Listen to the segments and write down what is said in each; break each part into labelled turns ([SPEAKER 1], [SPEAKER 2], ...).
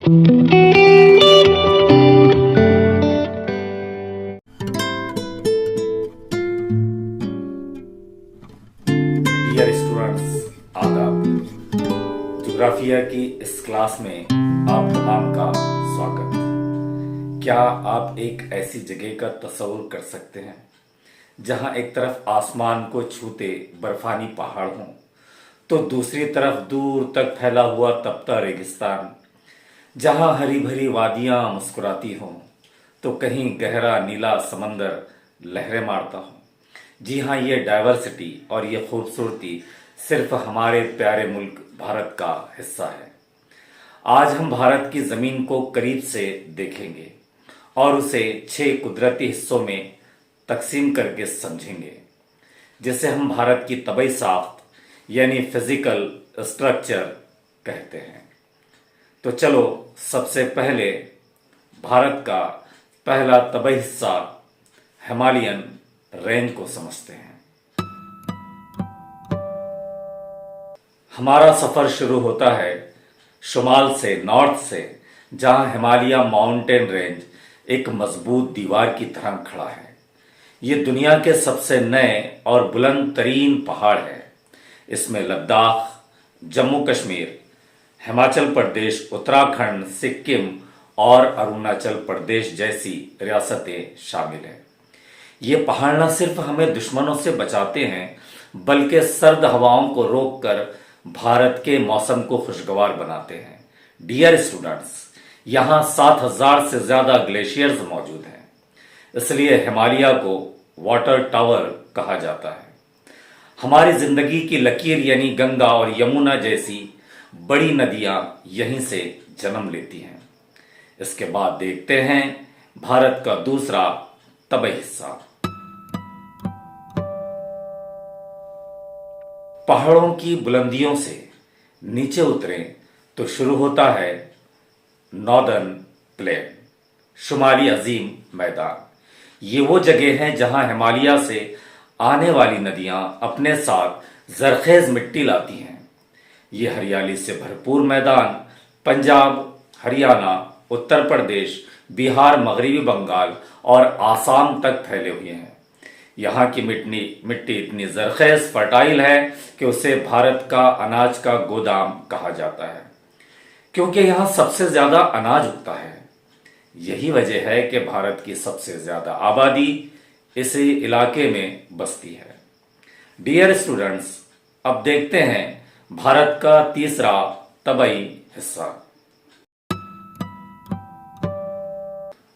[SPEAKER 1] Dear students, आदाब। ज्योग्राफिया की इस क्लास में आप तमाम का स्वागत। क्या आप एक ऐसी जगह का तस्वुर कर सकते हैं जहां एक तरफ आसमान को छूते बर्फानी पहाड़ हों तो दूसरी तरफ दूर तक फैला हुआ तपता रेगिस्तान, जहां हरी भरी वादियां मुस्कुराती हों तो कहीं गहरा नीला समंदर लहरें मारता हो। जी हाँ, ये डाइवर्सिटी और ये खूबसूरती सिर्फ हमारे प्यारे मुल्क भारत का हिस्सा है। आज हम भारत की ज़मीन को करीब से देखेंगे और उसे 6 कुदरती हिस्सों में तकसीम करके समझेंगे, जिसे हम भारत की तबई साख्त यानी फिजिकल स्ट्रक्चर कहते हैं। तो चलो सबसे पहले भारत का पहला तबई हिस्सा हिमालयन रेंज को समझते हैं। हमारा सफर शुरू होता है शुमाल से, नॉर्थ से, जहां हिमालय माउंटेन रेंज एक मजबूत दीवार की तरह खड़ा है। ये दुनिया के सबसे नए और बुलंद तरीन पहाड़ है। इसमें लद्दाख, जम्मू कश्मीर, हिमाचल प्रदेश, उत्तराखंड, सिक्किम और अरुणाचल प्रदेश जैसी रियासतें शामिल हैं। ये पहाड़ न सिर्फ हमें दुश्मनों से बचाते हैं बल्कि सर्द हवाओं को रोककर भारत के मौसम को खुशगवार बनाते हैं। डियर स्टूडेंट्स, यहाँ 7,000 से ज्यादा ग्लेशियर्स मौजूद हैं, इसलिए हिमालय को वाटर टावर कहा जाता है। हमारी जिंदगी की लकीर यानी गंगा और यमुना जैसी बड़ी नदियां यहीं से जन्म लेती हैं। इसके बाद देखते हैं भारत का दूसरा तबई हिस्सा। पहाड़ों की बुलंदियों से नीचे उतरें तो शुरू होता है नॉर्दर्न प्लेन, शुमाली अजीम मैदान। ये वो जगह है जहां हिमालय से आने वाली नदियां अपने साथ जरखेज मिट्टी लाती हैं। ये हरियाली से भरपूर मैदान पंजाब, हरियाणा, उत्तर प्रदेश, बिहार, मगरबी बंगाल और आसाम तक फैले हुए हैं। यहाँ की मिट्टी इतनी जरखेज फर्टाइल है कि उसे भारत का अनाज का गोदाम कहा जाता है, क्योंकि यहाँ सबसे ज्यादा अनाज उगता है। यही वजह है कि भारत की सबसे ज्यादा आबादी इसी इलाके में बसती है। डियर स्टूडेंट्स, अब देखते हैं भारत का तीसरा तबई हिस्सा।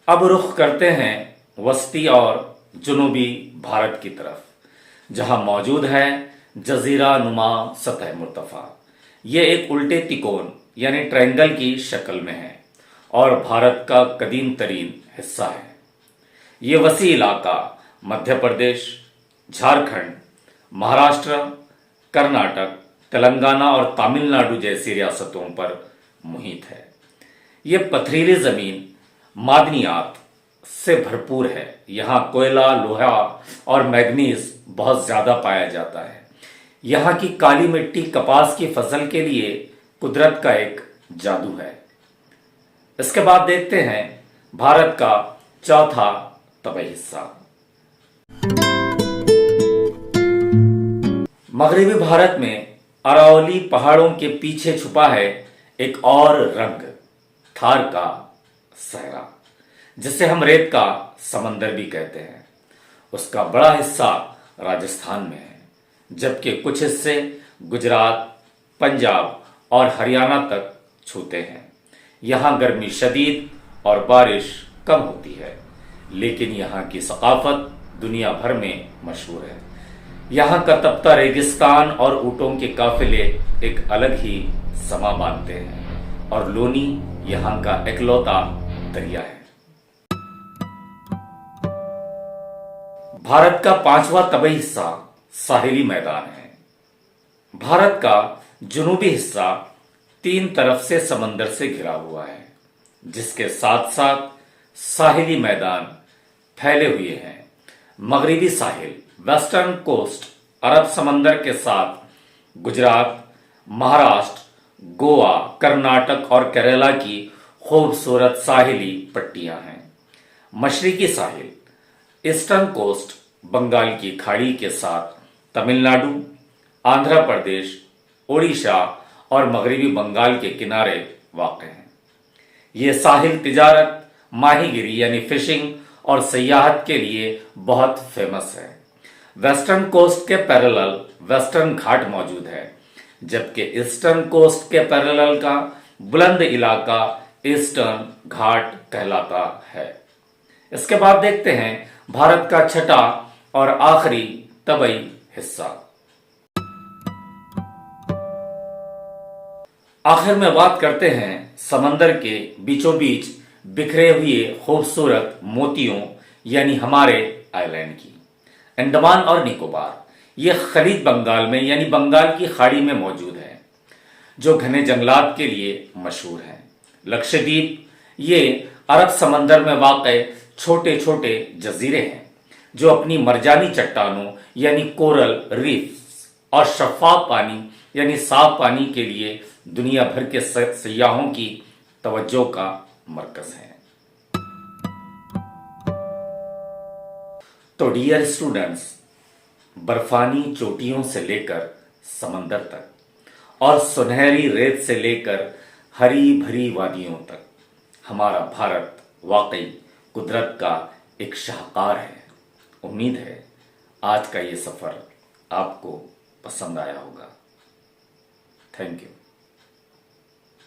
[SPEAKER 1] अब रुख करते हैं वस्ती और जुनूबी भारत की तरफ, जहां मौजूद है जजीरा नुमा सतह मुर्तफा। ये एक उल्टे तिकोन यानी ट्रायंगल की शक्ल में है और भारत का कदीम तरीन हिस्सा है। ये वसी इलाका मध्य प्रदेश, झारखंड, महाराष्ट्र, कर्नाटक, तेलंगाना और तमिलनाडु जैसी रियासतों पर मुहित है। ये पथरीली जमीन मादनियात से भरपूर है। यहाँ कोयला, लोहा और मैग्नीज बहुत ज्यादा पाया जाता है। यहाँ की काली मिट्टी कपास की फसल के लिए कुदरत का एक जादू है। इसके बाद देखते हैं भारत का चौथा तबई हिस्सा। मगरबी भारत में अरावली पहाड़ों के पीछे छुपा है एक और रंग, थार का सहरा, जिसे हम रेत का समंदर भी कहते हैं। उसका बड़ा हिस्सा राजस्थान में है, जबकि कुछ हिस्से गुजरात, पंजाब और हरियाणा तक छूते हैं। यहाँ गर्मी शदीद और बारिश कम होती है, लेकिन यहाँ की सकाफत दुनिया भर में मशहूर है। यहाँ का तपता रेगिस्तान और ऊँटों के काफिले एक अलग ही समा बांधते हैं और लोनी यहाँ का इकलौता दरिया है। भारत का पांचवा तबई हिस्सा साहिली मैदान है। भारत का जुनूबी हिस्सा 3 तरफ से समंदर से घिरा हुआ है, जिसके साथ साथ साहिली मैदान फैले हुए हैं। मगरिबी साहिल, वेस्टर्न कोस्ट, अरब समंदर के साथ गुजरात, महाराष्ट्र, गोवा, कर्नाटक और केरला की खूबसूरत साहिली पट्टियां हैं। मशरकी साहिल, ईस्टर्न कोस्ट बंगाल की खाड़ी के साथ तमिलनाडु, आंध्र प्रदेश, ओडिशा और मगरबी बंगाल के किनारे वाक़ हैं। ये साहिल तिजारत, माहीगिरी यानी फिशिंग और सयाहत के लिए बहुत फेमस है। वेस्टर्न कोस्ट के पैरेलल वेस्टर्न घाट मौजूद है, जबकि ईस्टर्न कोस्ट के पैरेलल का बुलंद इलाका ईस्टर्न घाट कहलाता है। इसके बाद देखते हैं भारत का छठा और आखिरी तबई हिस्सा। आखिर में बात करते हैं समंदर के बीचों बीच बिखरे हुए खूबसूरत मोतियों यानी हमारे आइलैंड की। अंडमान और निकोबार ये खलीज बंगाल में यानी बंगाल की खाड़ी में मौजूद है, जो घने जंगलात के लिए मशहूर है। लक्षद्वीप ये अरब समंदर में वाक़ छोटे छोटे जजीरे हैं, जो अपनी मरजानी चट्टानों यानी कोरल रीफ्स और शफाफ पानी यानी साफ पानी के लिए दुनिया भर के सयाहों की तवज्जो का मरकज है। तो डियर स्टूडेंट्स, बर्फानी चोटियों से लेकर समंदर तक और सुनहरी रेत से लेकर हरी भरी वादियों तक हमारा भारत वाकई कुदरत का एक शाहकार है। उम्मीद है आज का ये सफर आपको पसंद आया होगा। Thank you.